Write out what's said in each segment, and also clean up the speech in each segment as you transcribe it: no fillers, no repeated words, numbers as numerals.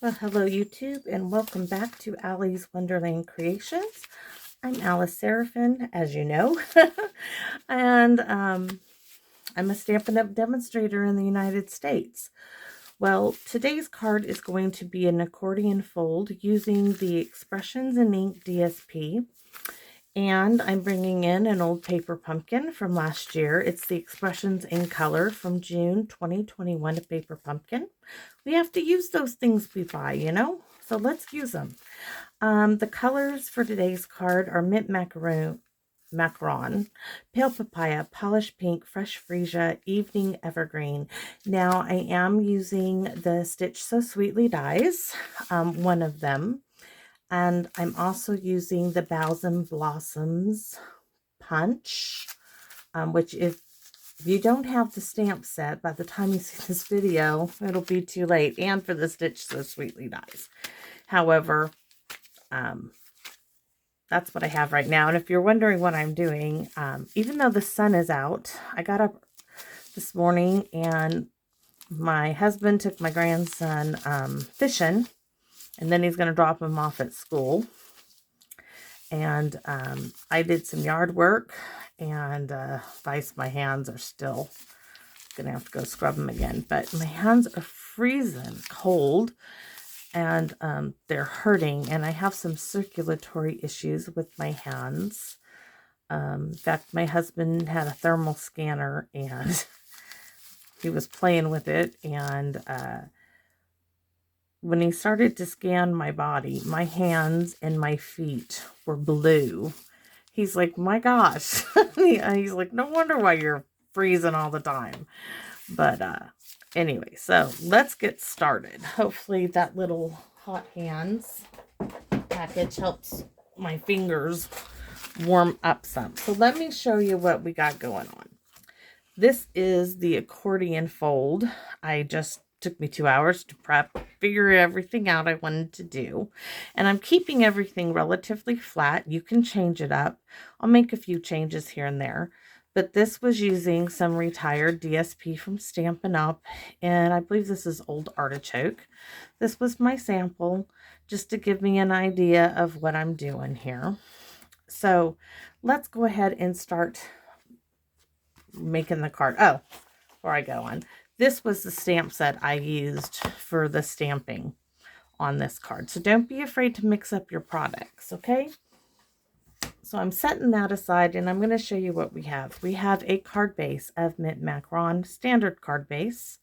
Well, hello YouTube, and welcome back to Allie's Wonderland Creations. I'm Alice Seraphin, as you know, and I'm a Stampin' Up! Demonstrator in the United States. Well, today's card is going to be an accordion fold using the Expressions in Ink DSP. And I'm bringing in an old paper pumpkin from last year. It's the Expressions in Color from June 2021 paper pumpkin. We have to use those things we buy, you know? So let's use them. The colors for today's card are mint macaron, pale papaya, polished pink, fresh freesia, evening evergreen. Now I am using the Stitch So Sweetly dies, one of them. And I'm also using the Boughs and Blossoms punch, which if you don't have the stamp set, by the time you see this video, it'll be too late. And for the Stitch So Sweetly dies. However, that's what I have right now. And if you're wondering what I'm doing, even though the sun is out, I got up this morning and my husband took my grandson fishing. And then he's going to drop him off at school. And I did some yard work. And my hands are still going to have to go scrub them again. But my hands are freezing cold. And they're hurting. And I have some circulatory issues with my hands. In fact, my husband had a thermal scanner. And he was playing with it. And when he started to scan my body, my hands and my feet were blue. He's like, my gosh. He's like, no wonder why you're freezing all the time. But anyway, so let's get started. Hopefully that little hot hands package helps my fingers warm up some. So let me show you what we got going on. This is the accordion fold. Took me 2 hours to prep, figure everything out I wanted to do. And I'm keeping everything relatively flat. You can change it up. I'll make a few changes here and there. But this was using some retired DSP from Stampin' Up. And I believe this is Old Artichoke. This was my sample, just to give me an idea of what I'm doing here. So let's go ahead and start making the card. Oh, before I go on. This was the stamp set I used for the stamping on this card. So don't be afraid to mix up your products, okay? So I'm setting that aside and I'm going to show you what we have. We have a card base of mint macaron, standard card base,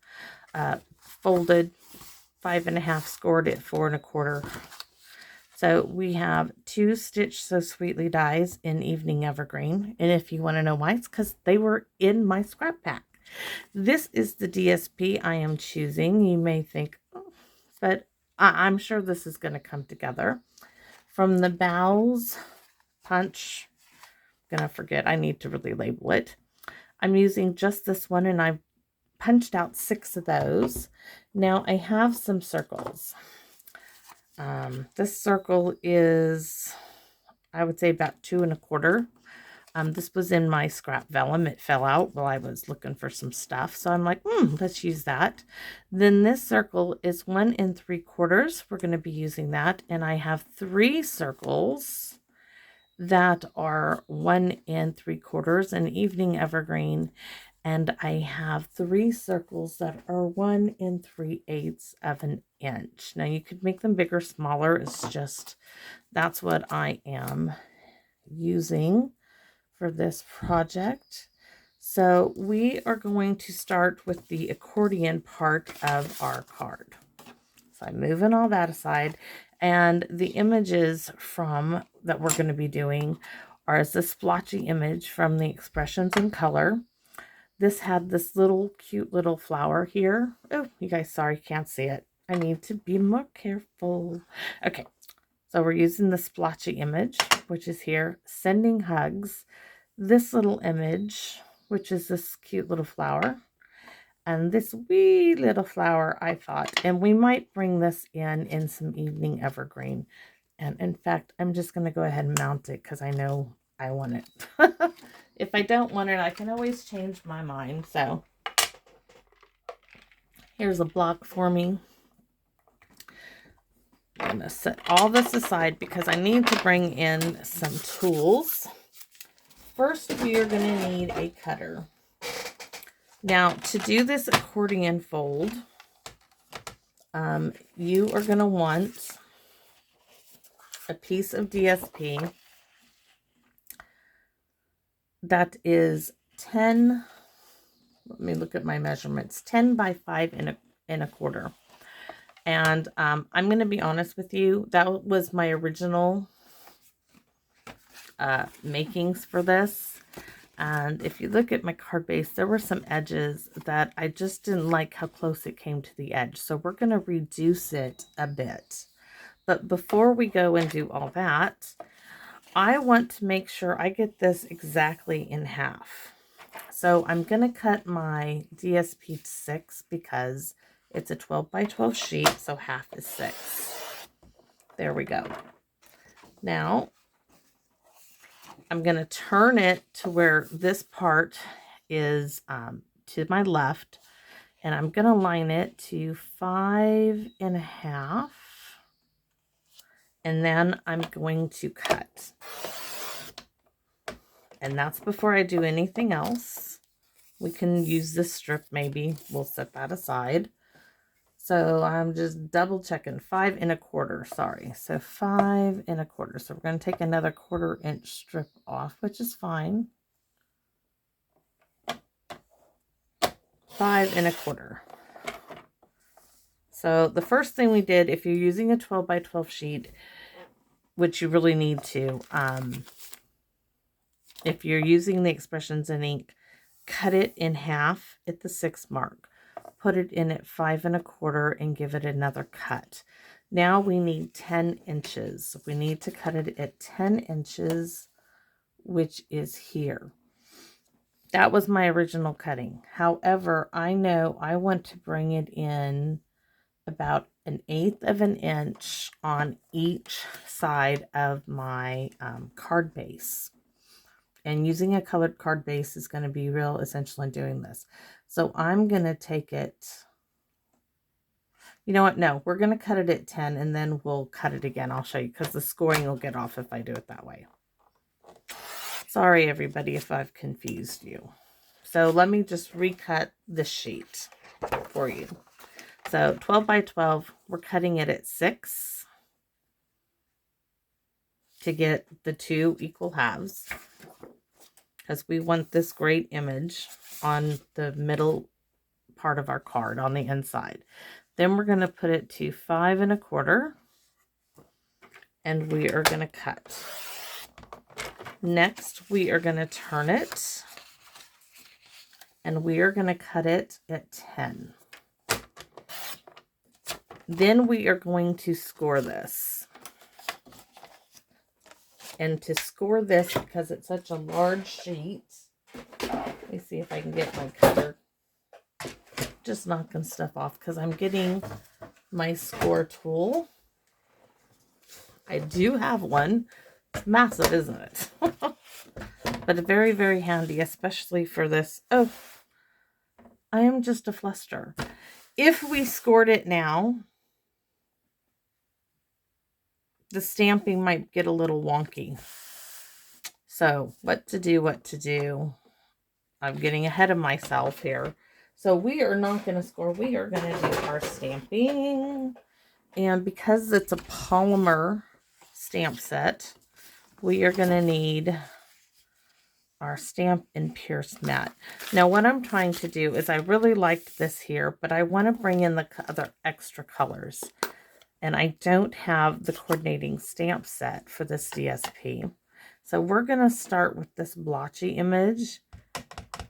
folded 5.5, scored at 4 1/4. So we have 2 Stitch So Sweetly dies in Evening Evergreen. And if you want to know why, it's because they were in my scrap pack. This is the DSP I am choosing. You may think, oh, but I'm sure this is going to come together. From the Boughs punch, I'm going to forget, I need to really label it. I'm using just this one and I've punched out 6 of those. Now I have some circles. This circle is, I would say, about 2 1/4. This was in my scrap vellum. It fell out while I was looking for some stuff. So I'm like, let's use that. Then this circle is 1 3/4. We're going to be using that. And I have 3 circles that are 1 3/4, an Evening Evergreen. And I have 3 circles that are 1 3/8 of an inch. Now you could make them bigger, smaller. It's just, that's what I am using for this project. So we are going to start with the accordion part of our card. So I'm moving all that aside, and the images from that we're going to be doing are the splotchy image from the Expressions in Color. This had this little cute little flower here. Oh, you guys, sorry, can't see it. I need to be more careful. Okay, so we're using the splotchy image, which is here, Sending Hugs. This little image, which is this cute little flower, and this wee little flower, I thought, and we might bring this in some Evening Evergreen. And in fact, I'm just going to go ahead and mount it because I know I want it. If I don't want it, I can always change my mind. So here's a block for me. I'm going to set all this aside because I need to bring in some tools. First, we are going to need a cutter. Now, to do this accordion fold, you are going to want a piece of DSP that is 10, let me look at my measurements, 10 by 5 and a quarter. And I'm going to be honest with you, that was my original makings for this. And if you look at my card base, there were some edges that I just didn't like how close it came to the edge. So we're going to reduce it a bit. But before we go and do all that, I want to make sure I get this exactly in half. So I'm going to cut my DSP to 6 because it's a 12 by 12 sheet, so half is 6. There we go. Now, I'm going to turn it to where this part is to my left, and I'm going to line it to 5.5, and then I'm going to cut. And that's before I do anything else. We can use this strip maybe. We'll set that aside. So I'm just double checking. 5.25, sorry. So 5.25. So we're going to take another 1/4 inch strip off, which is fine. 5.25. So the first thing we did, if you're using a 12 by 12 sheet, which you really need to, if you're using the Expressions in Ink, cut it in half at the 6 mark. Put it in at 5.25 and give it another cut. Now we need 10 inches. We need to cut it at 10 inches, which is here. That was my original cutting. However, I know I want to bring it in about 1/8 of an inch on each side of my card base. And using a colored card base is going to be real essential in doing this. So I'm going to take it, you know what, no, we're going to cut it at 10 and then we'll cut it again. I'll show you because the scoring will get off if I do it that way. Sorry, everybody, if I've confused you. So let me just recut this sheet for you. So 12 by 12, we're cutting it at 6 to get the 2 equal halves, because we want this great image on the middle part of our card on the inside. Then we're going to put it to 5.25 and we are going to cut. Next, we are going to turn it and we are going to cut it at 10. Then we are going to score this. And to score this, because it's such a large sheet, let me see if I can get my cutter. Just knocking stuff off because I'm getting my score tool. I do have one. It's massive, isn't it? But very, very handy, especially for this. Oh, I am just a fluster. If we scored it now, the stamping might get a little wonky. So what to do. I'm getting ahead of myself here. So we are not going to score. We are going to do our stamping. And because it's a polymer stamp set, we are going to need our Stamp and Pierce mat. Now what I'm trying to do is I really liked this here, but I want to bring in the other extra colors. And I don't have the coordinating stamp set for this DSP. So we're going to start with this blotchy image,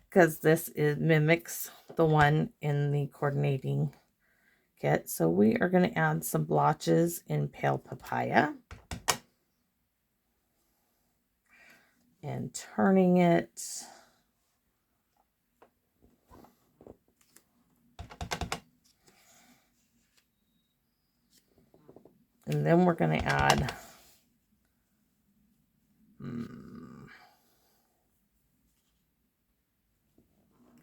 because this mimics the one in the coordinating kit. So we are going to add some blotches in Pale Papaya. And turning it. And then we're going to add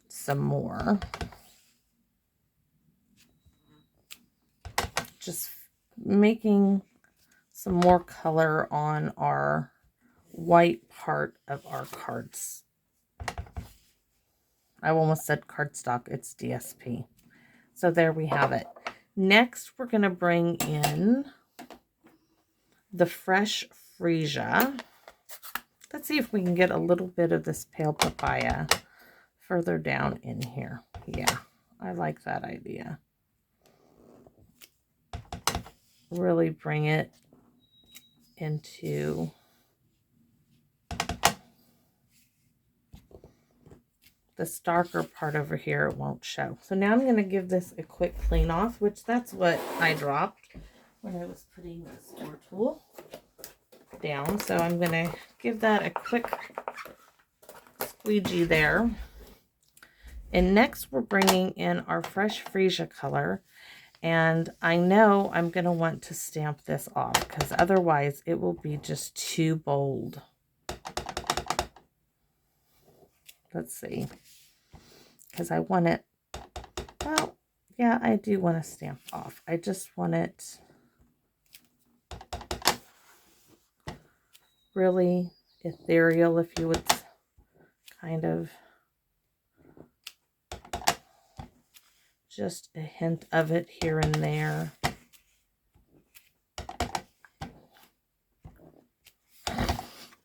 some more. Just making some more color on our white part of our cards. I almost said cardstock. It's DSP. So there we have it. Next, we're going to bring in the fresh freesia. Let's see if we can get a little bit of this pale papaya further down in here. Yeah, I like that idea. Really bring it into this darker part over here. It won't show. So now I'm going to give this a quick clean off, which that's what I dropped when I was putting the score tool down. So I'm going to give that a quick squeegee there. And next we're bringing in our fresh freesia color. And I know I'm going to want to stamp this off because otherwise it will be just too bold. Let's see. Because I want it, well, yeah, I do want to stamp off. I just want it really ethereal, if you would kind of, just a hint of it here and there.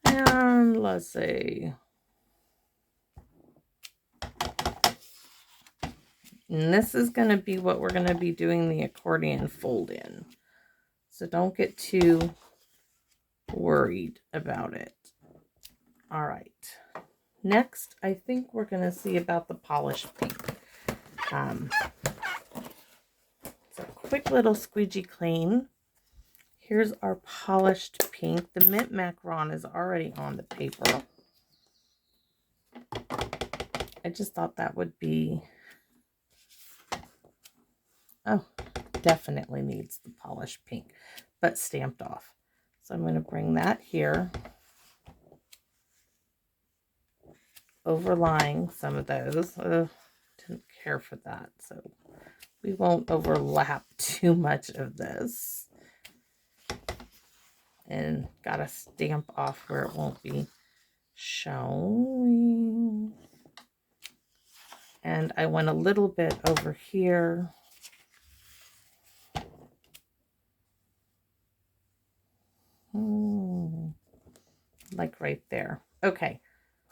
And let's see. And this is going to be what we're going to be doing the accordion fold in. So don't get too worried about it. All right. Next, I think we're going to see about the polished pink. So quick little squeegee clean. Here's our polished pink. The mint macaron is already on the paper. I just thought that would be, oh, definitely needs the polished pink, but stamped off. So I'm going to bring that here, overlying some of those. Didn't care for that, so we won't overlap too much of this. And got to stamp off where it won't be showing. And I went a little bit over here. Like right there. Okay,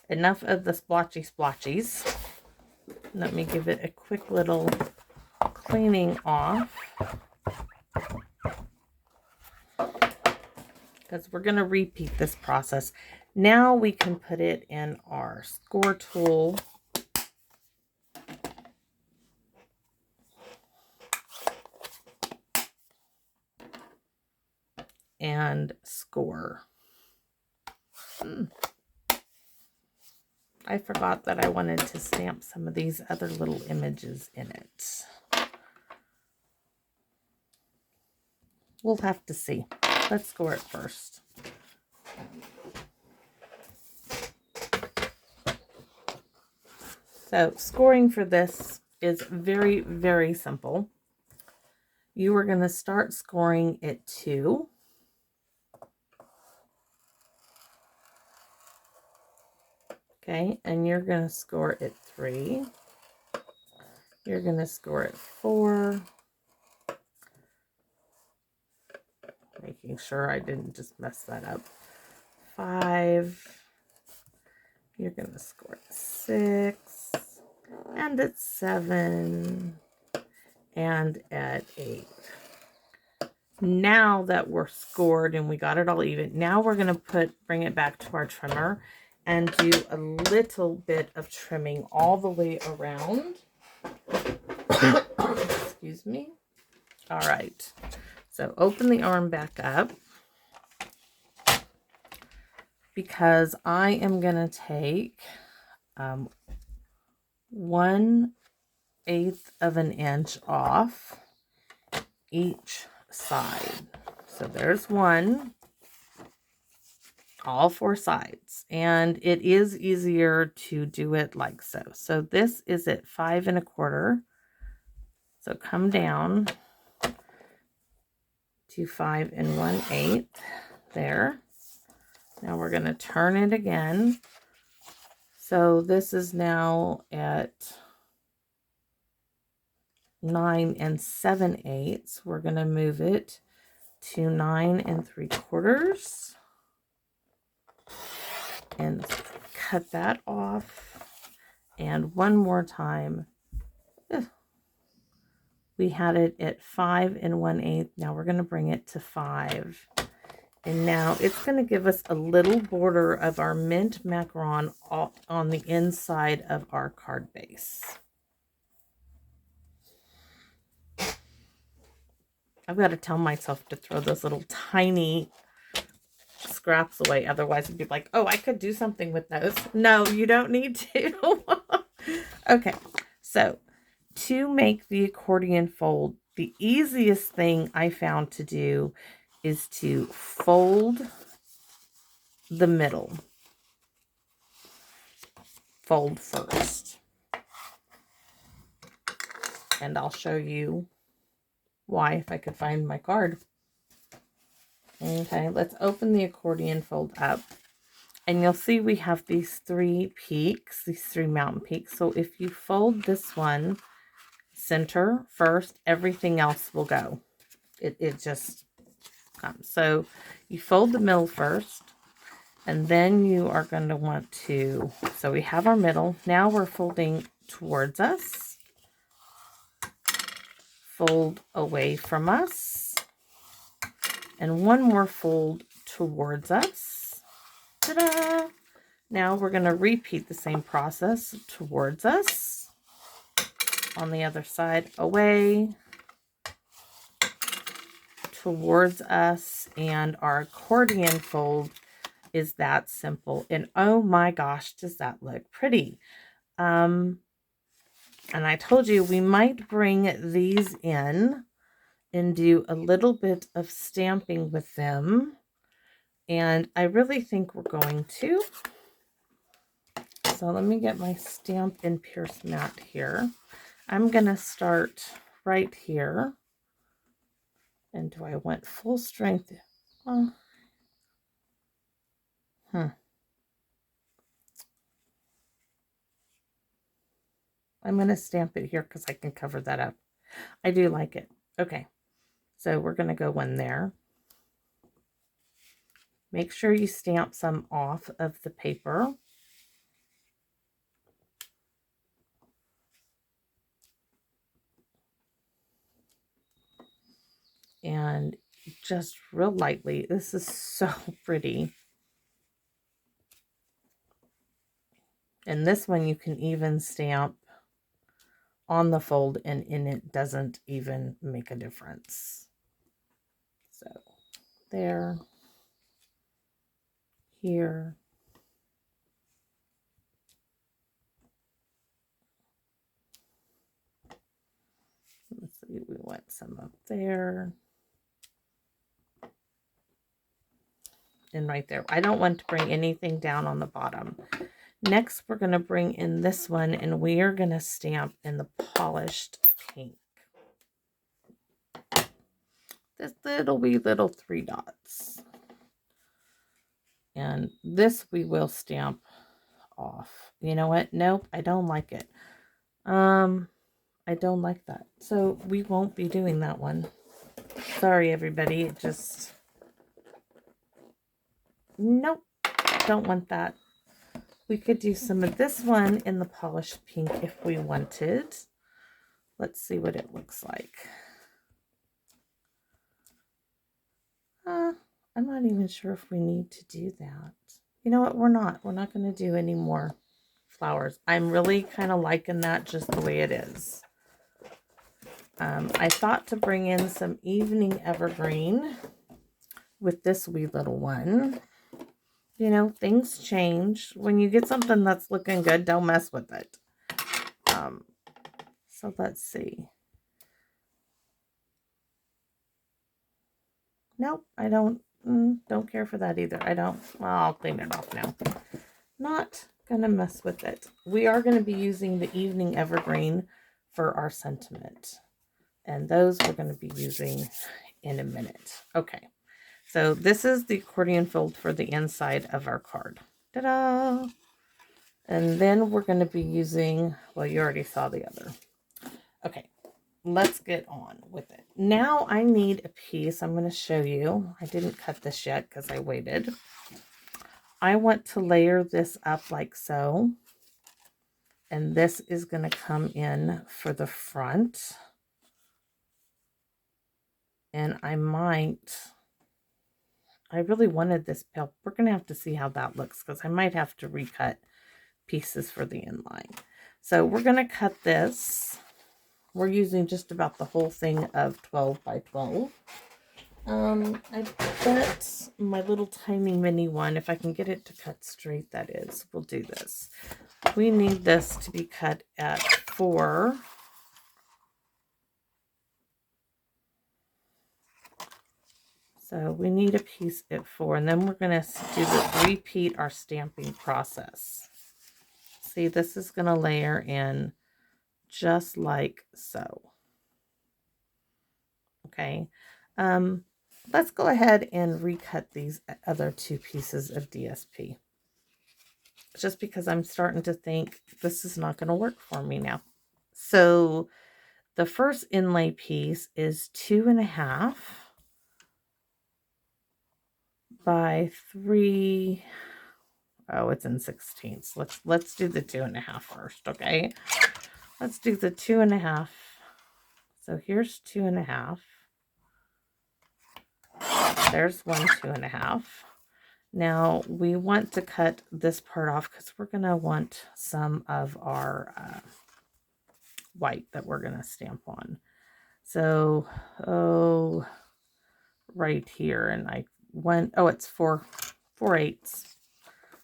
enough of the splotchy splotchies. Let me give it a quick little cleaning off, because we're going to repeat this process. Now we can put it in our score tool. And score. I forgot that I wanted to stamp some of these other little images in it. We'll have to see. Let's score it first. So scoring for this is very, very simple. You are going to start scoring at 2. Okay, and you're going to score at 3. You're going to score at 4. Making sure I didn't just mess that up. 5. You're going to score at 6. And at 7. And at 8. Now that we're scored and we got it all even, now we're going to bring it back to our trimmer and do a little bit of trimming all the way around. Excuse me. All right. So open the arm back up, because I am going to take 1/8 of an inch off each side. So there's one. All 4 sides, and it is easier to do it like so. So this is at 5 1/4. So come down to 5 1/8 there. Now we're going to turn it again. So this is now at 9 7/8. We're going to move it to 9 3/4 and cut that off. And one more time. We had it at 5 1/8. Now we're going to bring it to 5. And now it's going to give us a little border of our mint macaron on the inside of our card base. I've got to tell myself to throw those little tiny scraps away. Otherwise it'd be like, oh, I could do something with those. No, you don't need to. Okay, so to make the accordion fold, the easiest thing I found to do is to fold the middle. Fold first. And I'll show you why if I could find my card. Okay, let's open the accordion fold up. And you'll see we have these 3 peaks, these 3 mountain peaks. So if you fold this one center first, everything else will go. It just comes. So you fold the middle first, and then you are going to want to, so we have our middle. Now we're folding towards us. Fold away from us. And one more fold towards us. Ta-da! Now we're going to repeat the same process towards us. On the other side, away, towards us, and our accordion fold is that simple. And oh my gosh, does that look pretty. And I told you we might bring these in and do a little bit of stamping with them. And I really think we're going to. So let me get my Stampin' Pierce mat here. I'm going to start right here. And do I want full strength? I'm going to stamp it here because I can cover that up. I do like it. Okay. So we're going to go one there. Make sure you stamp some off of the paper. And just real lightly. This is so pretty. And this one you can even stamp on the fold and it doesn't even make a difference. So there, here, let's see, we want some up there. And right there. I don't want to bring anything down on the bottom. Next, we're going to bring in this one, and we are going to stamp in the polished pink. This little wee little 3 dots. And this we will stamp off. You know what? Nope, I don't like it. I don't like that. So we won't be doing that one. Sorry, everybody. It just... Nope, don't want that. We could do some of this one in the polished pink if we wanted. Let's see what it looks like. I'm not even sure if we need to do that. You know what? We're not going to do any more flowers. I'm really kind of liking that just the way it is. I thought to bring in some evening evergreen with this wee little one. You know, things change. When you get something that's looking good, don't mess with it. So let's see. Nope, I don't care for that either. I don't. Well, I'll clean it off now. Not gonna mess with it. We are going to be using the evening evergreen for our sentiment. And those we're going to be using in a minute. Okay, so this is the accordion fold for the inside of our card. Ta-da! And then we're going to be using, well, you already saw the other. Okay, let's get on with it. Now I need a piece. I'm going to show you. I didn't cut this yet because I waited. I want to layer this up like so. And this is going to come in for the front. And I really wanted this pale. We're going to have to see how that looks because I might have to recut pieces for the inline. So we're going to cut this. We're using just about the whole thing of 12 by 12. I bet my little tiny mini one, if I can get it to cut straight, that is, we'll do this. We need this to be cut at 4. So we need a piece at 4, and then we're going to repeat our stamping process. See, this is going to layer in just like so. Okay. Let's go ahead and recut these other 2 pieces of DSP. Just because I'm starting to think this is not going to work for me now. So the first inlay piece is 2.5 by 3. Oh, it's in 16ths. Let's do the 2.5 first, okay? Let's do the 2.5. So here's 2.5. There's 1 2.5. Now we want to cut this part off because we're going to want some of our white that we're going to stamp on. So, right here, and I went, it's 4/8.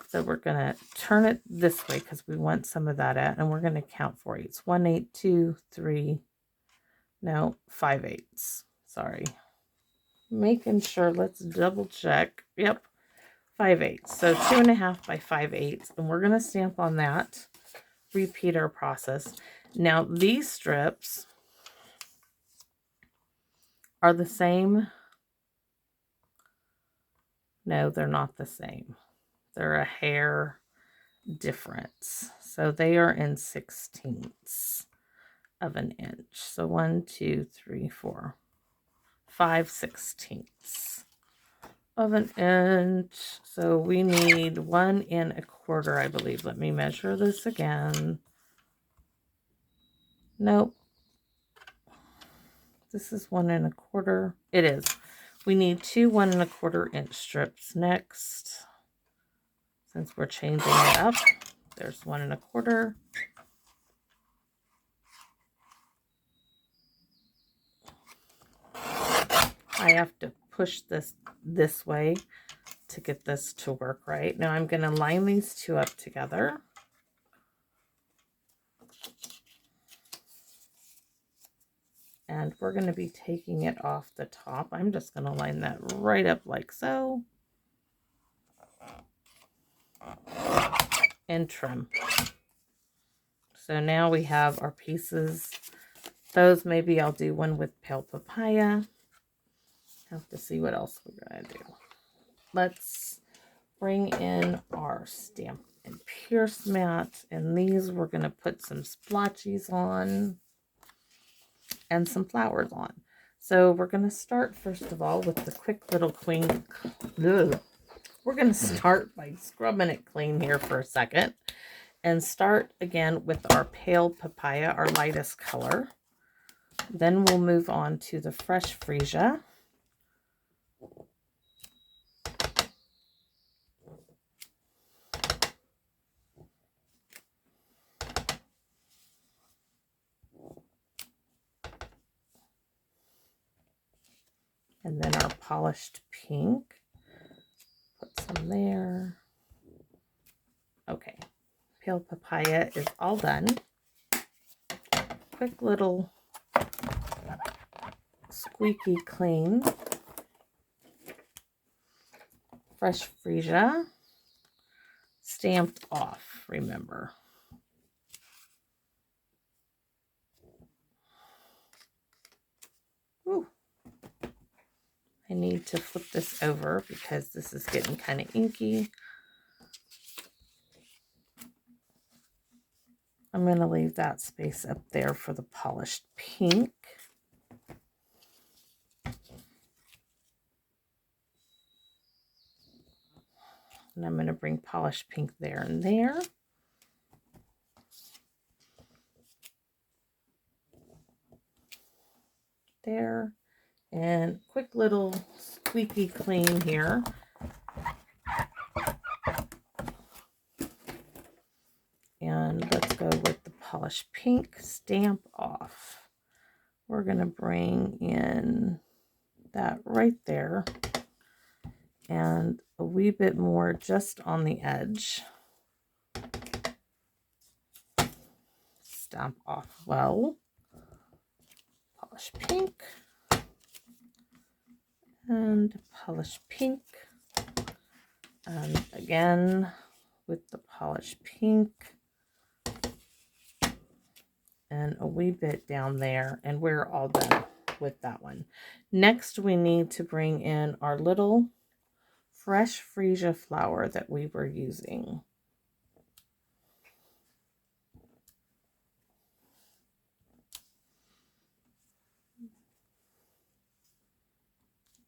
So we're going to turn it this way because we want some of that out, and we're going to count 4/8. 1 8, 2, 3, no, 5/8. Sorry. Making sure, let's double check. Yep, 5/8. So 2.5 by 5/8, and we're going to stamp on that. Repeat our process. Now these strips are the same. No, they're not the same. They're a hair difference. So they are in 16ths of an inch. So 1, 2, 3, 4, 5 16ths of an inch. So we need 1 1/4, I believe. Let me measure this again. Nope. This is 1 1/4. It is. We need 2 1 1/4 inch strips next. Since we're changing it up, there's 1 1/4. I have to push this way to get this to work right. Now I'm going to line these 2 up together. And we're going to be taking it off the top. I'm just going to line that right up like so. And trim. So now we have our pieces. Those maybe I'll do one with pale papaya. Have to see what else we're going to do. Let's bring in our stamp and pierce mat. And these we're going to put some splotches on and some flowers on. So we're going to start first of all with the quick little clean. Ugh. We're going to start by scrubbing it clean here for a second. And start again with our pale papaya, our lightest color. Then we'll move on to the fresh freesia. And then our polished pink. Put some there. Okay. Pale papaya is all done. Quick little squeaky clean. Fresh freesia. Stamped off, remember. Ooh. I need to flip this over because this is getting kind of inky. I'm going to leave that space up there for the polished pink. And I'm going to bring polished pink there and there. There. And quick little squeaky clean here. And let's go with the polished pink. Stamp off. We're going to bring in that right there. And a wee bit more just on the edge. Stamp off well. Polish pink. And polish pink. And again with the polish pink. And a wee bit down there. And we're all done with that one. Next we need to bring in our little fresh freesia flower that we were using.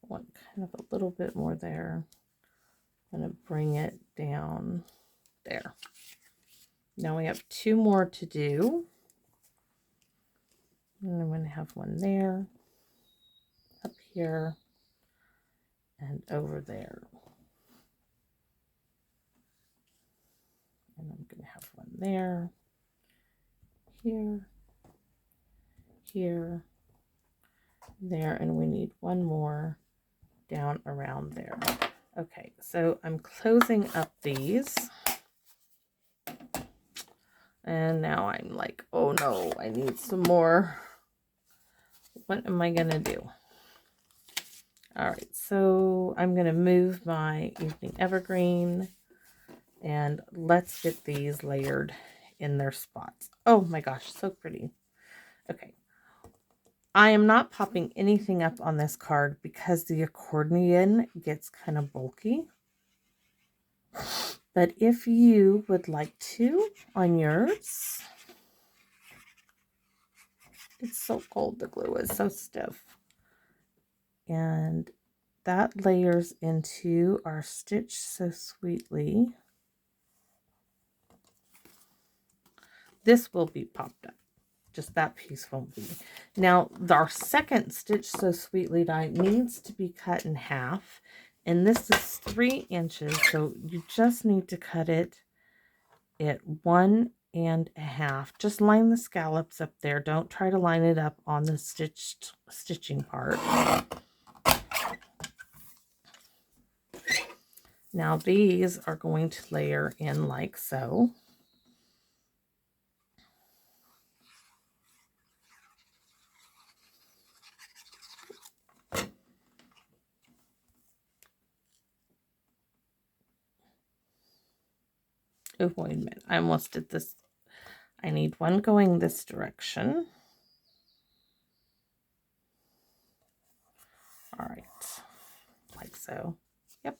Want kind of a little bit more there. I'm going to bring it down there. Now we have 2 more to do. And I'm going to have one there, up here, and over there. And I'm going to have one there, here, here, there, and we need one more down around there. Okay, so I'm closing up these. And now I'm like, oh no, I need some more. What am I going to do? All right, so I'm going to move my Evening Evergreen. And let's get these layered in their spots. Oh my gosh, so pretty. Okay. I am not popping anything up on this card because the accordion gets kind of bulky. But if you would like to on yours, it's so cold, the glue is so stiff. And that layers into our Stitch So Sweetly. This will be popped up. Just that piece won't be. Now, our second Stitch So Sweetly die needs to be cut in half. And this is 3 inches. So you just need to cut it at 1 1/2. Just line the scallops up there. Don't try to line it up on the stitching part. Now these are going to layer in like so. Oh, wait a minute. I almost did this. I need one going this direction. All right. Like so. Yep.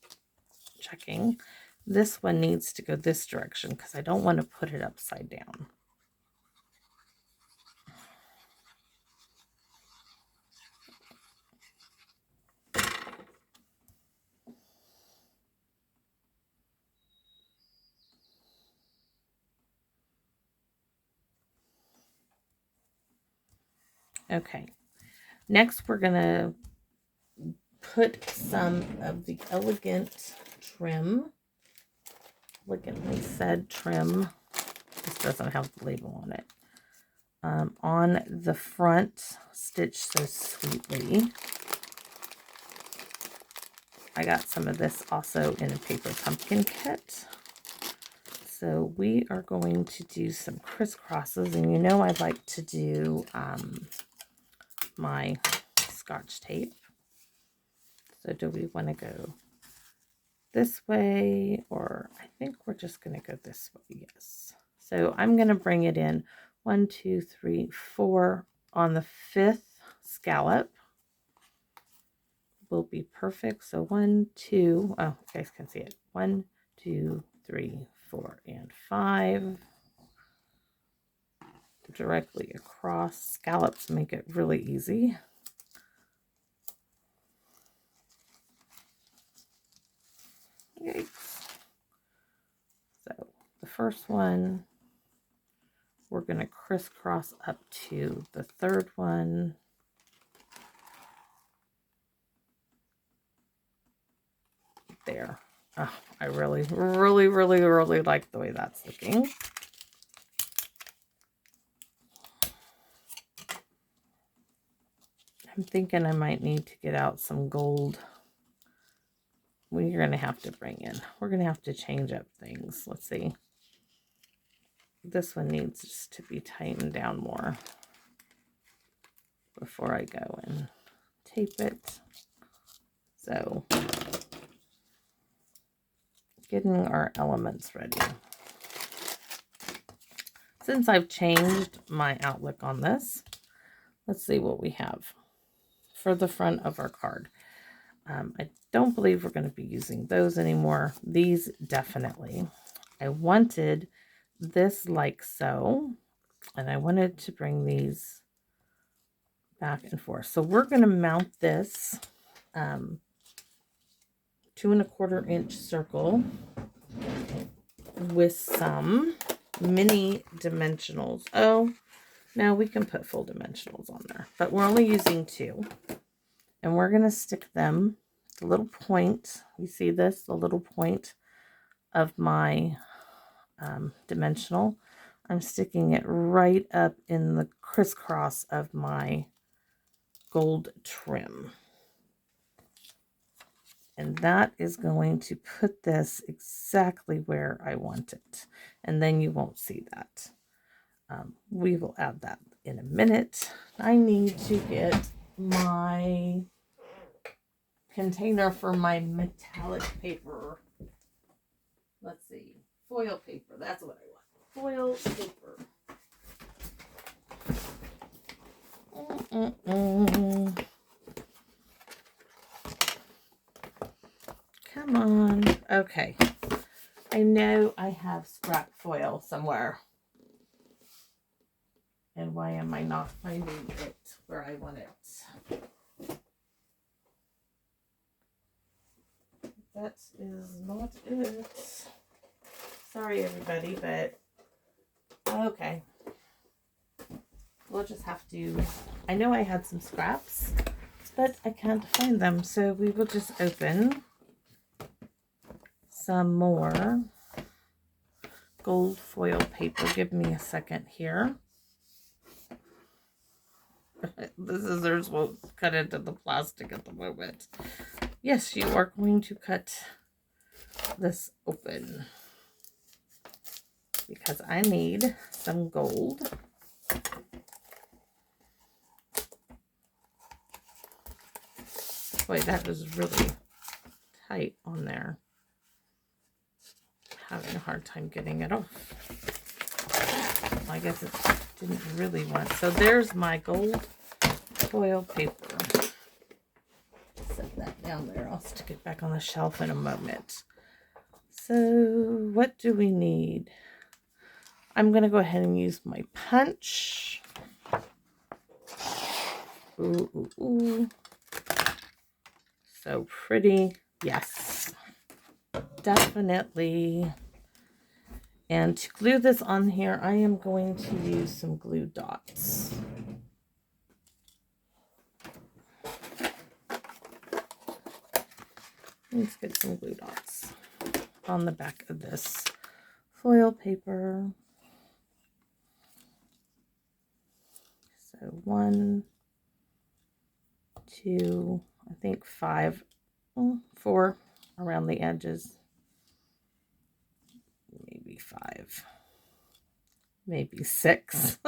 Checking. This one needs to go this direction because I don't want to put it upside down. Okay. Next, we're going to put some of the elegantly said trim. This doesn't have the label on it. On the front Stitch So Sweetly. I got some of this also in a paper pumpkin kit. So we are going to do some crisscrosses, and you know I like to do my Scotch tape. So do we want to go this way, or I think we're just going to go this way? Yes. So I'm going to bring it in 1, 2, 3, 4 on the 5th scallop. will be perfect. So 1, 2, oh, you guys can see it. 1, 2, 3, 4, and 5. Directly across. Scallops make it really easy. Yikes. So the first one, we're going to crisscross up to the third one. There. Oh, I really, really, really, really like the way that's looking. I'm thinking I might need to get out some gold. We're going to have to bring in. We're going to have to change up things. Let's see. This one needs to be tightened down more before I go and tape it. So, getting our elements ready. Since I've changed my outlook on this, let's see what we have for the front of our card. I don't believe we're going to be using those anymore. These definitely. I wanted this like so, and I wanted to bring these back and forth. So we're going to mount this 2 1/4 inch circle with some mini dimensionals. Oh, no, we can put full dimensionals on there, but we're only using 2. And we're going to stick them, the little point, you see this, the little point of my dimensional. I'm sticking it right up in the crisscross of my gold trim. And that is going to put this exactly where I want it. And then you won't see that. We will add that in a minute. I need to get my container for my metallic paper. Let's see. Foil paper. That's what I want. Foil paper. Come on. Okay. I know I have scrap foil somewhere. And why am I not finding it where I want it? That is not it. Sorry, everybody, but okay. We'll just have to... I know I had some scraps, but I can't find them. So we will just open some more gold foil paper. Give me a second here. The scissors won't cut into the plastic at the moment. Yes, you are going to cut this open because I need some gold. Boy, that was really tight on there. Having a hard time getting it off. I guess it didn't really want. So there's my gold foil paper. Set that down there. I'll stick it back on the shelf in a moment. So what do we need? I'm going to go ahead and use my punch. Ooh, ooh, ooh. So pretty. Yes. Definitely. And to glue this on here, I am going to use some glue dots. Let's get some glue dots on the back of this foil paper. So 1, 2, I think 5, 4 around the edges. Maybe 5, maybe 6,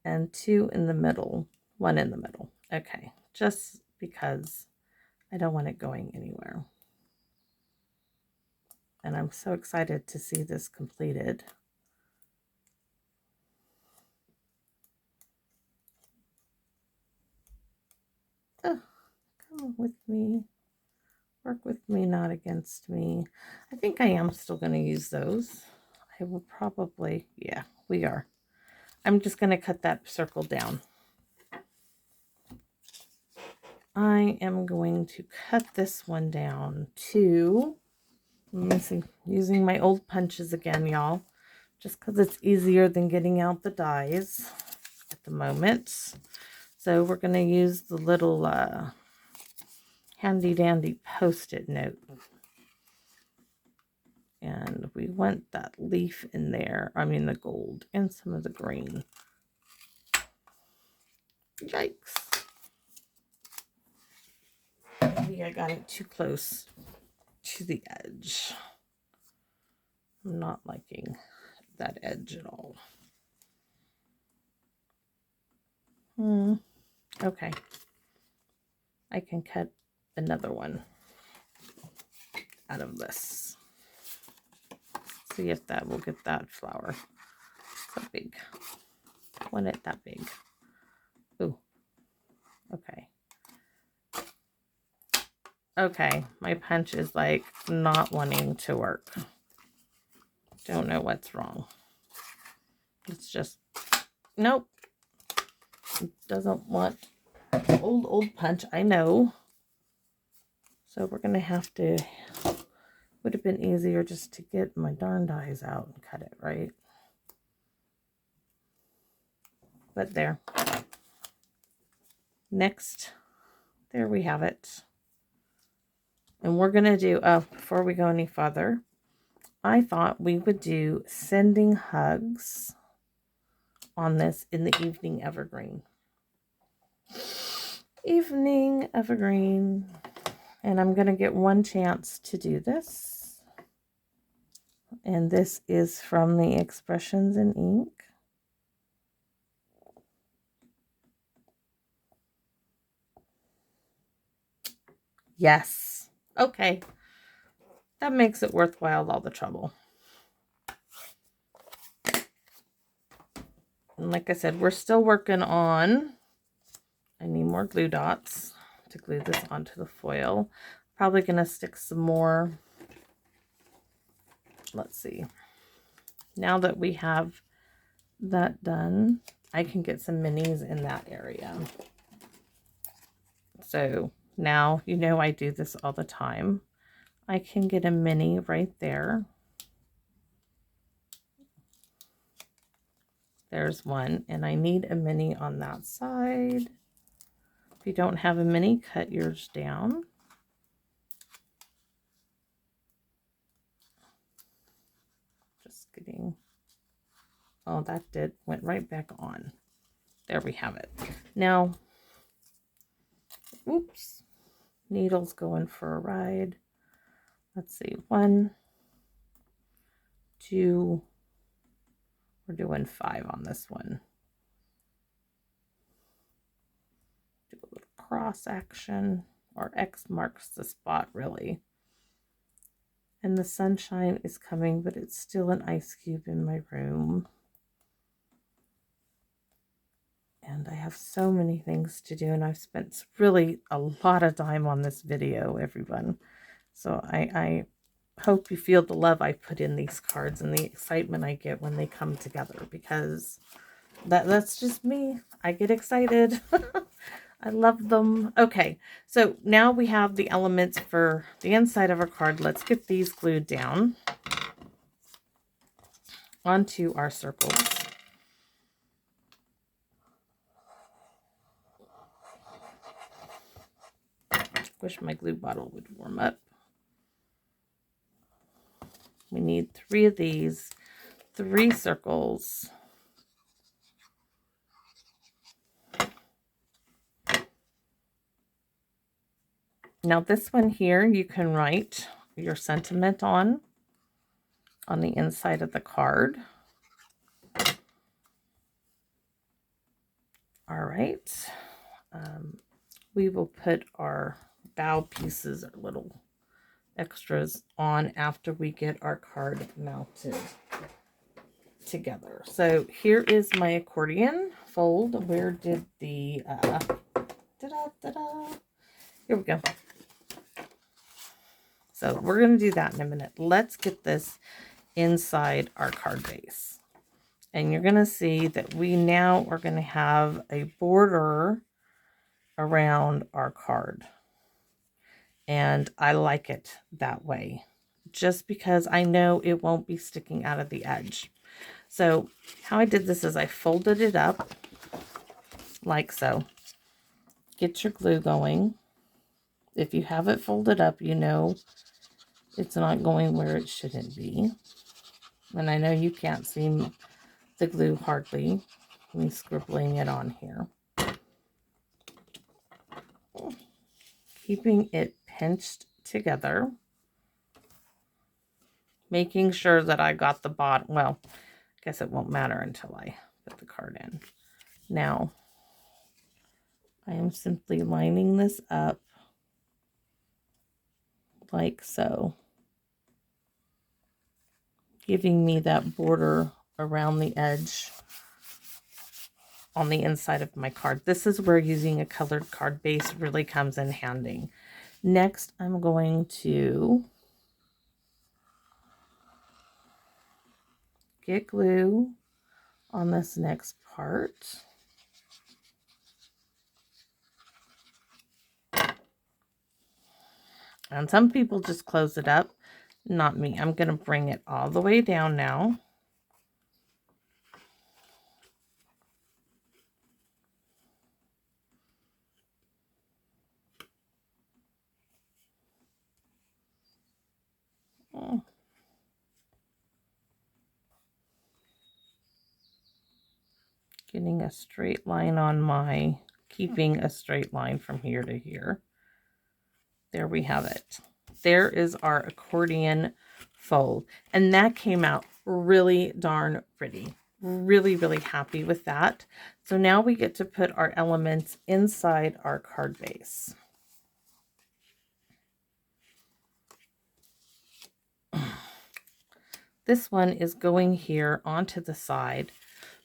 and 2 in the middle, 1 in the middle. Okay, just because I don't want it going anywhere. And I'm so excited to see this completed. Oh, come Come with me. Work with me, not against me. I think I am still going to use those. I will probably, yeah, we are. I'm just going to cut that circle down. I am going to cut this one down to, let me see, using my old punches again, y'all, just because it's easier than getting out the dies at the moment. So we're going to use the little handy dandy post-it note. And we want that leaf in there. I mean the gold and some of the green. Yikes. Maybe I got it too close to the edge. I'm not liking that edge at all. Okay. I can cut another one out of this. See if that will get that flower. So big. I want it that big. Ooh. Okay. Okay, my punch is like not wanting to work. Don't know what's wrong. It's just, nope. It doesn't want old punch, I know. So we're going to have to, would have been easier just to get my darn dies out and cut it, right? But there. Next, there we have it. And we're going to do, before we go any further, I thought we would do sending hugs on this in the evening evergreen. Evening evergreen. And I'm going to get one chance to do this. And this is from the Expressions in Ink. Yes. Okay. That makes it worthwhile, all the trouble. And like I said, we're still working on, I need more glue dots to glue this onto the foil. Probably going to stick some more. Let's see. Now that we have that done, I can get some minis in that area. So now, you know, I do this all the time. I can get a mini right there. There's one, and I need a mini on that side. If you don't have a mini, cut yours down. Just kidding. Oh, that went right back on. There we have it. Now, oops, needle's going for a ride. Let's see, 1, 2, we're doing 5 on this one. Do a little cross action, or X marks the spot really. And the sunshine is coming, but it's still an ice cube in my room. And I have so many things to do, and I've spent really a lot of time on this video, everyone. So I hope you feel the love I put in these cards and the excitement I get when they come together, because that's just me. I get excited. I love them. Okay, so now we have the elements for the inside of our card. Let's get these glued down onto our circles. Wish my glue bottle would warm up. We need 3 of these, 3 circles. Now this one here, you can write your sentiment on the inside of the card. All right. We will put our bow pieces, our little extras, on after we get our card mounted together. So here is my accordion fold. Where did the Here we go. So we're going to do that in a minute. Let's get this inside our card base. And you're going to see that we now are going to have a border around our card. And I like it that way, just because I know it won't be sticking out of the edge. So how I did this is I folded it up like so. Get your glue going. If you have it folded up, you know it's not going where it shouldn't be. And I know you can't see the glue hardly. Me scribbling it on here. Keeping it pinched together. Making sure that I got the bottom. Well, I guess it won't matter until I put the card in. Now, I am simply lining this up like so. Giving me that border around the edge on the inside of my card. This is where using a colored card base really comes in handy. Next, I'm going to get glue on this next part. And some people just close it up. Not me. I'm going to bring it all the way down now. Getting a straight line on my, keeping a straight line from here to here. There we have it. There is our accordion fold. And that came out really darn pretty. Really, really happy with that. So now we get to put our elements inside our card base. This one is going here onto the side,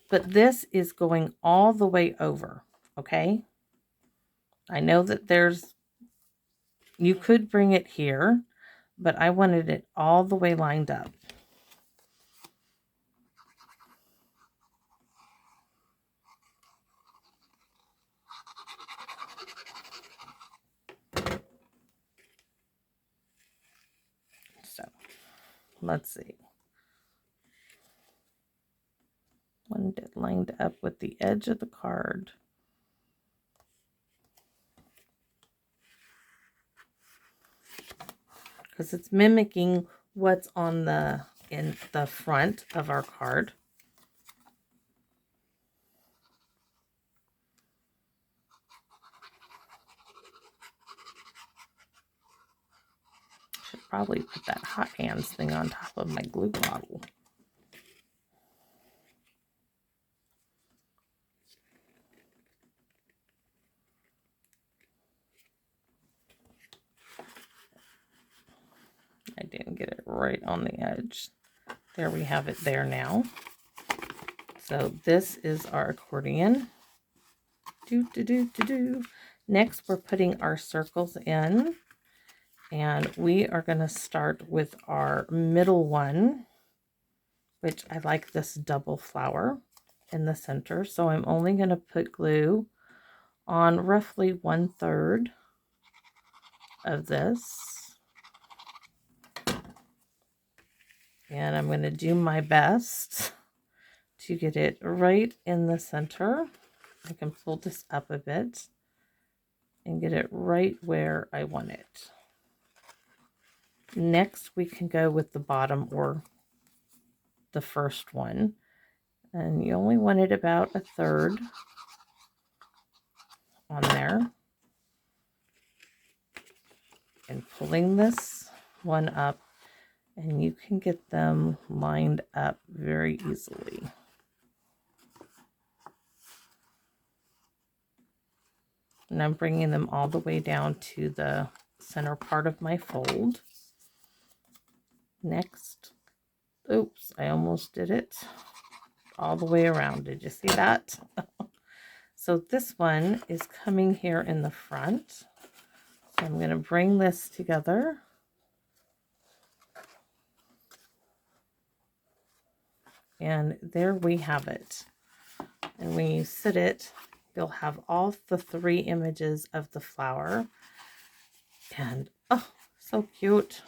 but this is going all the way over, okay? I know that you could bring it here, but I wanted it all the way lined up. So, let's see. Want it lined up with the edge of the card. Because it's mimicking what's on in the front of our card. Should probably put that hot hands thing on top of my glue bottle. I didn't get it right on the edge. There we have it there now. So this is our accordion. Next, we're putting our circles in. And we are going to start with our middle one, which I like this double flower in the center. So I'm only going to put glue on roughly 1/3 of this. And I'm going to do my best to get it right in the center. I can pull this up a bit and get it right where I want it. Next, we can go with the bottom or the first one. And you only want it about 1/3 on there. And pulling this one up, and you can get them lined up very easily. And I'm bringing them all the way down to the center part of my fold. Next, oops, I almost did it all the way around. Did you see that? So this one is coming here in the front. So I'm going to bring this together. And there we have it. And when you sit it, you'll have all the 3 images of the flower. And, oh, so cute.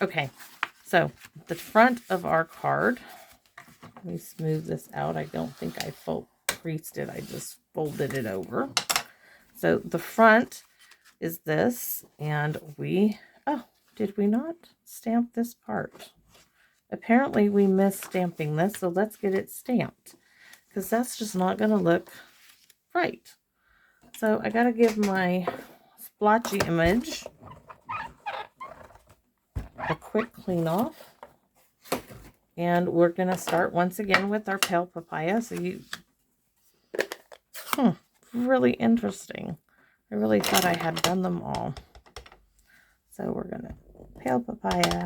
Okay, so the front of our card, let me smooth this out. I don't think I creased it. I just folded it over. So the front is this, and oh, did we not stamp this part? Apparently we missed stamping this, so let's get it stamped, because that's just not going to look right. So I got to give my splotchy image a quick clean off. And we're going to start once again with our pale papaya. So really interesting. I really thought I had done them all. So we're going to pale papaya,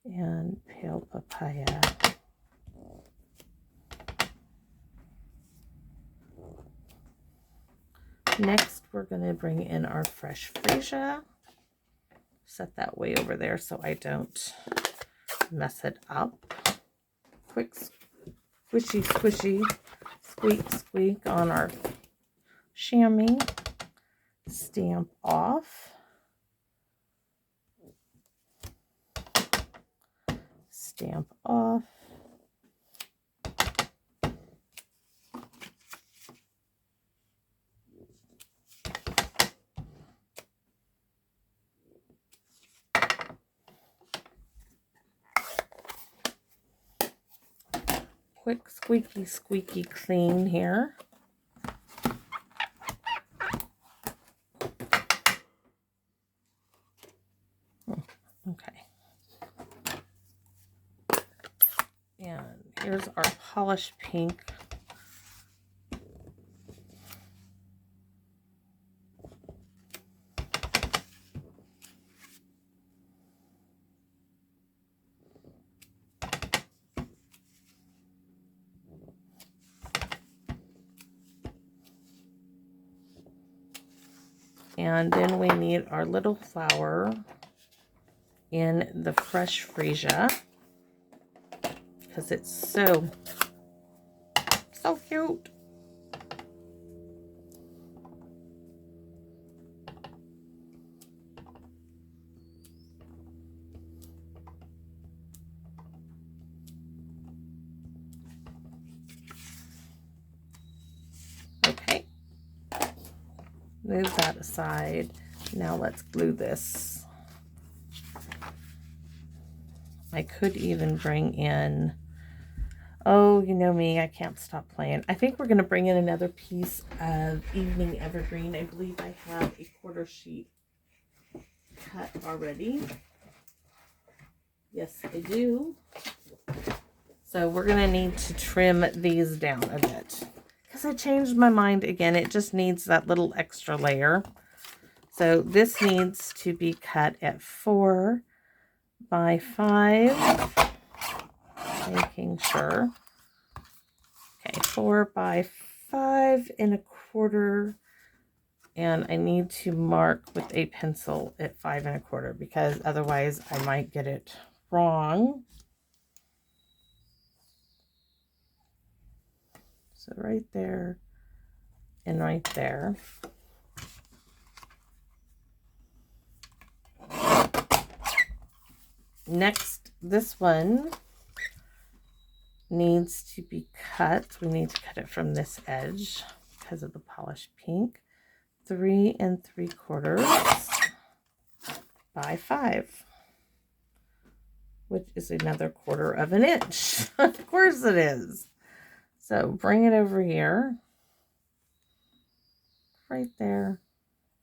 and pale papaya. Next, we're going to bring in our fresh freesia. Set that way over there so I don't mess it up. Quick squishy, squishy, squeak, squeak on our chamois. Stamp off. Stamp off. Quick squeaky, squeaky clean here. Okay. And here's our polished pink. And then we need our little flower in the fresh freesia, because it's so cute. Okay. Move that aside. Now let's glue this. I could even bring in, oh, you know me, I can't stop playing. I think we're going to bring in another piece of Evening Evergreen. I believe I have a 1/4 sheet cut already. Yes, I do. So we're going to need to trim these down a bit, because I changed my mind again. It just needs that little extra layer. So this needs to be cut at 4 by 5, making sure. Okay, 4 by 5 1/4, and I need to mark with a pencil at 5 1/4, because otherwise I might get it wrong. So right there and right there. Next, this one needs to be cut. We need to cut it from this edge because of the polished pink. 3 3/4 by 5, which is another 1/4 of an inch. Of course it is. So bring it over here, right there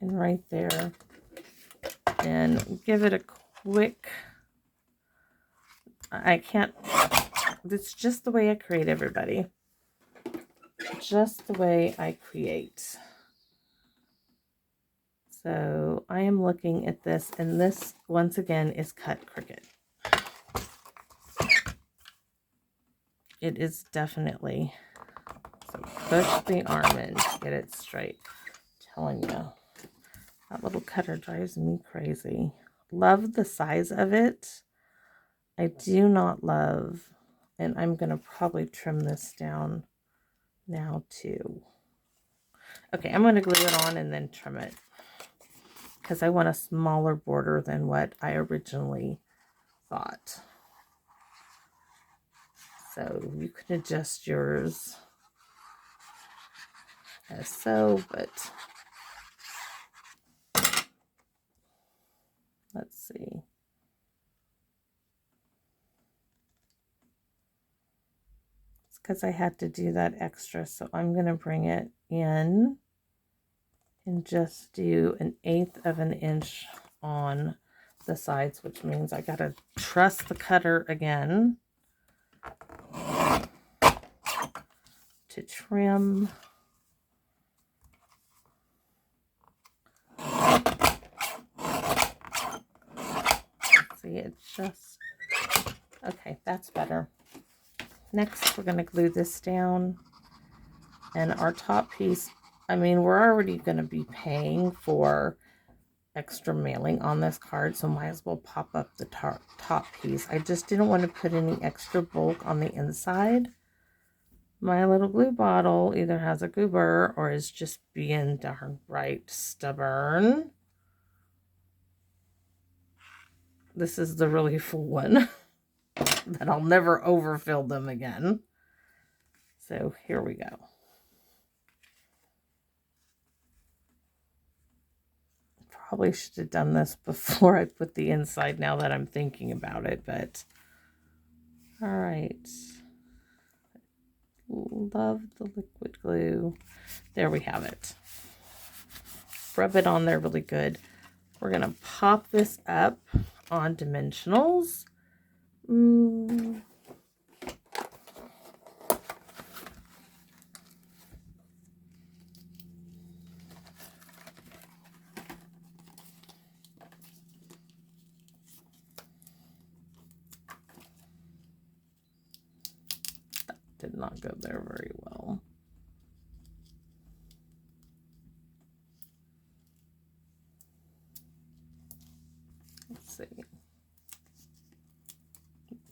and right there, and give it a quick, it's just the way I create, everybody. Just the way I create. So I am looking at this, and this once again is cut crooked. It is definitely, So push the arm in to get it straight. I'm telling you, that little cutter drives me crazy. Love the size of it. I do not love, and I'm going to probably trim this down now too. Okay, I'm going to glue it on and then trim it because I want a smaller border than what I originally thought. So you can adjust yours as so, but let's see. It's because I had to do that extra, so I'm going to bring it in and just do 1/8 of an inch on the sides, which means I got to trust the cutter again to trim. See, it's just, okay, that's better. Next, we're going to glue this down, and our top piece, I mean, we're already going to be paying for extra mailing on this card, so might as well pop up the top piece. I just didn't want to put any extra bulk on the inside. My little glue bottle either has a goober or is just being darn right stubborn. This is the really full one that I'll never overfill them again. So here we go. Probably should have done this before I put the inside now that I'm thinking about it, but all right. Love the liquid glue. There we have it. Rub it on there really good. We're going to pop this up on dimensionals. That did not go there very well. Let's see.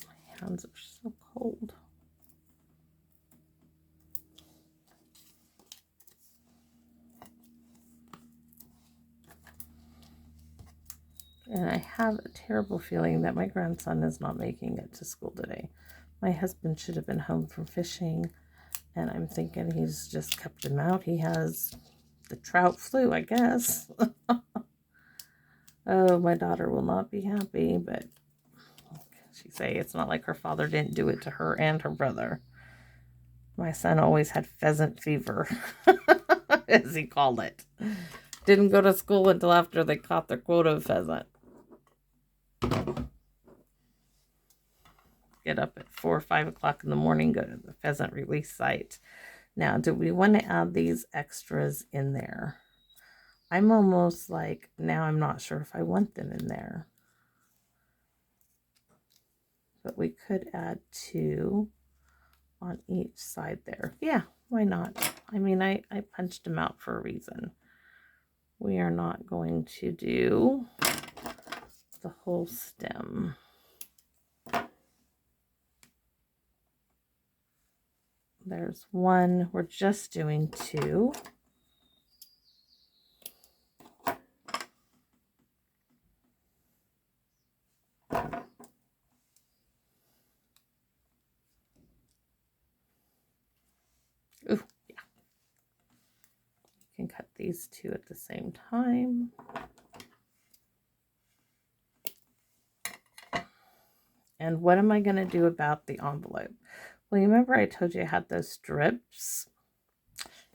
My hands are so cold. And I have a terrible feeling that my grandson is not making it to school today. My husband should have been home from fishing, and I'm thinking he's just kept him out. He has the trout flu, I guess. Oh, my daughter will not be happy, but she say it's not like her father didn't do it to her and her brother. My son always had pheasant fever, as he called it. Didn't go to school until after they caught their quota of pheasant. Get up at 4 or 5 o'clock in the morning, go to the pheasant release site. Now, do we want to add these extras in there? I'm almost like, now I'm not sure if I want them in there. But we could add 2 on each side there. Yeah, why not? I mean, I punched them out for a reason. We are not going to do the whole stem. There's 1. We're just doing 2. Ooh, yeah. You can cut these 2 at the same time. And what am I going to do about the envelope? Well, you remember I told you I had those strips?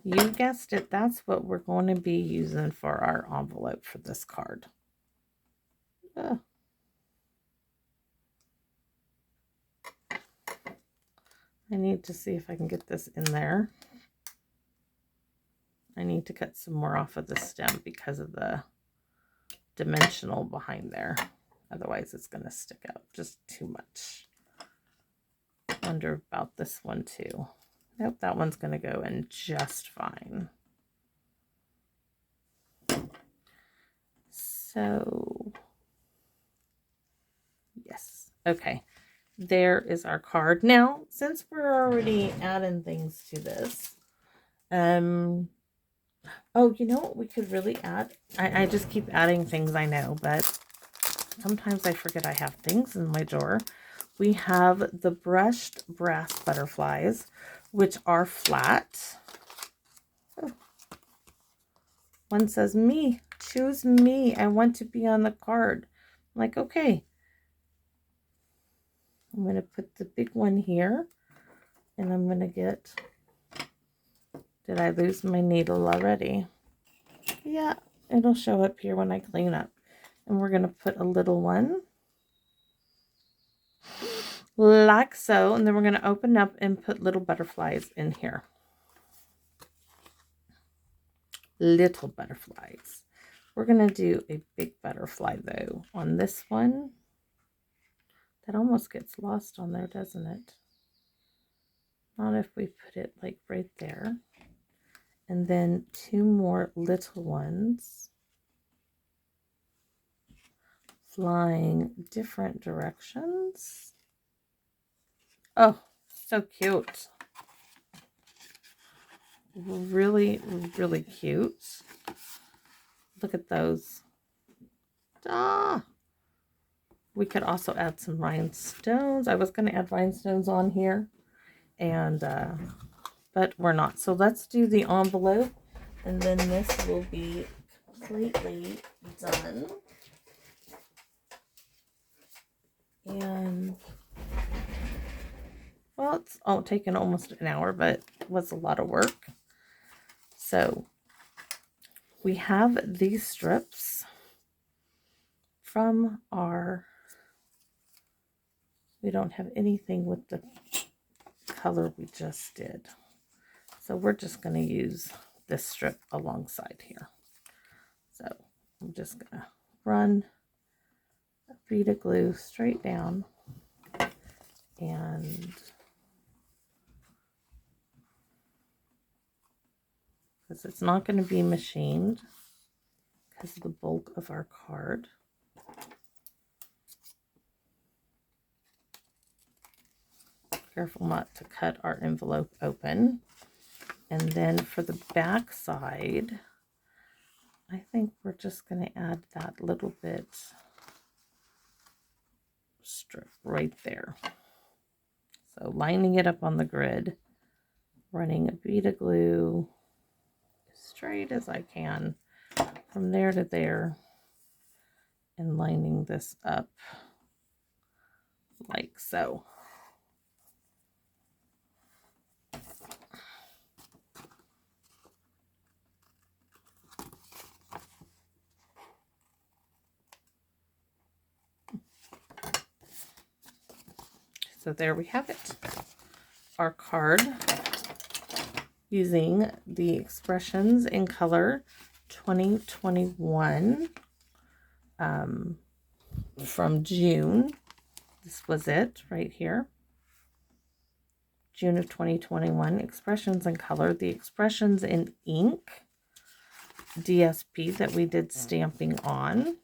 You guessed it, that's what we're going to be using for our envelope for this card. I need to see if I can get this in there. I need to cut some more off of the stem because of the dimensional behind there. Otherwise, it's going to stick out just too much. Wonder about this one too. Nope, that one's going to go in just fine. So, yes. Okay. There is our card. Now, since we're already adding things to this, oh, you know what we could really add? I just keep adding things, I know, but sometimes I forget I have things in my drawer. We have the brushed brass butterflies, which are flat. Oh. One says, me, choose me. I want to be on the card. I'm like, okay. I'm going to put the big one here, and I'm going to get, did I lose my needle already? Yeah, it'll show up here when I clean up. And we're going to put a little one like so, and then we're going to open up and put little butterflies in here. Little butterflies. We're going to do a big butterfly though on this one. That almost gets lost on there, doesn't it? Not if we put it like right there. And then 2 more little ones flying different directions. Oh, so cute. Really, really cute. Look at those. Ah! We could also add some rhinestones. I was going to add rhinestones on here, and but we're not. So let's do the envelope, and then this will be completely done. And well, it's all taken almost an hour, but it was a lot of work. So we have these strips from our, we don't have anything with the color we just did. So we're just going to use this strip alongside here. So I'm just going to run a bead of glue straight down, and because it's not going to be machined because of the bulk of our card. Careful not to cut our envelope open. And then for the back side, I think we're just going to add that little bit strip right there. So lining it up on the grid, running a bead of glue straight as I can from there to there, and lining this up like so. So there we have it. Our card using the Expressions in Color 2021 from June. This was it right here. June of 2021. Expressions in Color. The Expressions in Ink DSP that we did stamping on.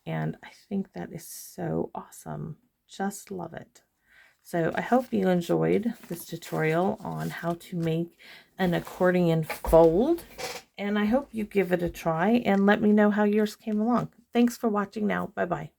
And I think that is so awesome. Just love it. So I hope you enjoyed this tutorial on how to make an accordion fold, and I hope you give it a try and let me know how yours came along. Thanks for watching now. Bye-bye.